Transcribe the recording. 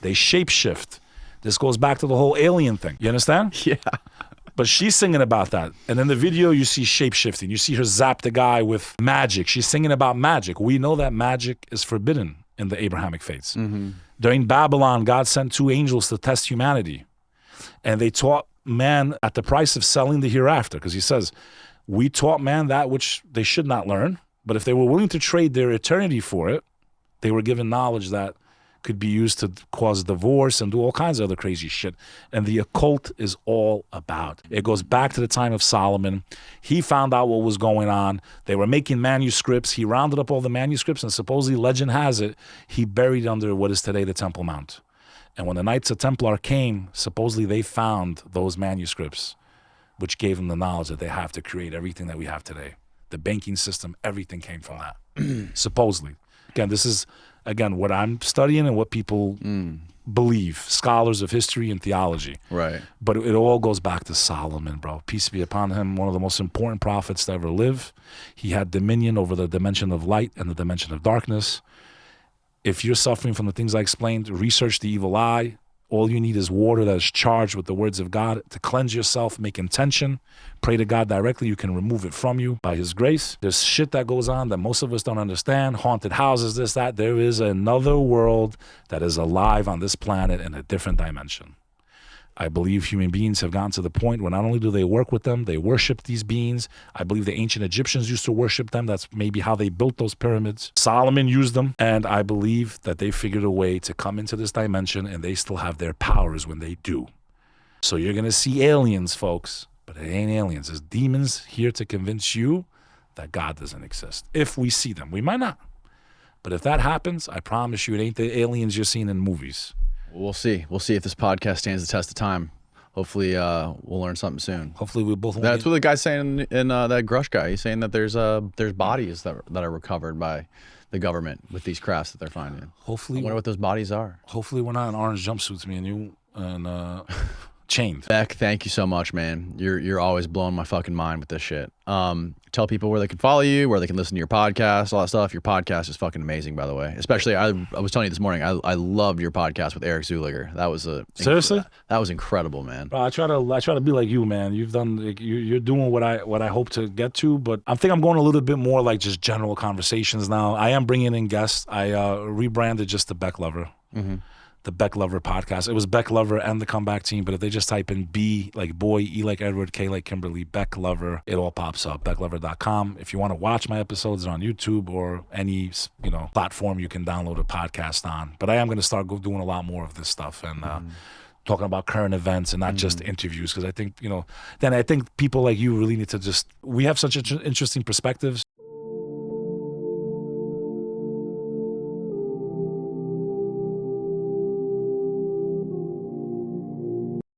They shapeshift. This goes back to the whole alien thing. You understand? Yeah. But she's singing about that. And in the video, you see shapeshifting. You see her zap the guy with magic. She's singing about magic. We know that magic is forbidden in the Abrahamic faiths. During Babylon, God sent 2 angels to test humanity. And they taught man at the price of selling the hereafter. Because he says, we taught man that which they should not learn. But if they were willing to trade their eternity for it, they were given knowledge that could be used to cause divorce and do all kinds of other crazy shit. And the occult is all about. It goes back to the time of Solomon. He found out what was going on. They were making manuscripts. He rounded up all the manuscripts, and supposedly, legend has it, he buried under what is today the Temple Mount. And when the Knights of Templar came, supposedly they found those manuscripts, which gave them the knowledge that they have to create everything that we have today. The banking system, everything came from that, supposedly. Again, this is, what I'm studying and what people believe, scholars of history and theology. Right. But it all goes back to Solomon, bro. Peace be upon him, one of the most important prophets to ever live. He had dominion over the dimension of light and the dimension of darkness. If you're suffering from the things I explained, research the evil eye. All you need is water that is charged with the words of God to cleanse yourself, make intention, pray to God directly. You can remove it from you by his grace. There's shit that goes on that most of us don't understand. Haunted houses, this, that. There is another world that is alive on this planet in a different dimension. I believe human beings have gotten to the point where not only do they work with them, they worship these beings. I believe the ancient Egyptians used to worship them. That's maybe how they built those pyramids. Solomon used them. And I believe that they figured a way to come into this dimension, and they still have their powers when they do. So you're going to see aliens, folks, but it ain't aliens. It's demons here to convince you that God doesn't exist. If we see them, we might not. But if that happens, I promise you it ain't the aliens you're seeing in movies. We'll see. We'll see if this podcast stands the test of time. Hopefully, we'll learn something soon. Hopefully, we both. That's what the guy's saying in that Grush guy. He's saying that there's bodies that are recovered by the government with these crafts that they're finding. Hopefully, I wonder what those bodies are. Hopefully, we're not in orange jumpsuits, me and you, and chained. Beck, thank you so much, man. You're always blowing my fucking mind with this shit. Tell people where they can follow you, where they can listen to your podcast, all that stuff. Your podcast is fucking amazing, by the way. Especially, I was telling you this morning, I loved your podcast with Eric Zuliger. That was seriously? That was incredible, man. Bro, I try to be like you, man. You've done, you're doing what I hope to get to, but I think I'm going a little bit more like just general conversations now. I am bringing in guests. I rebranded just the Beck Lover. Mm-hmm. The Beck Lover podcast. It was Beck Lover and the Comeback Team, but if they just type in B like boy, E like Edward, K like Kimberly, Beck Lover, it all pops up, becklover.com. If you want to watch my episodes, they're on YouTube or any platform you can download a podcast on. But I am going to start doing a lot more of this stuff and talking about current events and not just interviews, because I think, then I think people like you really need to we have such interesting perspectives.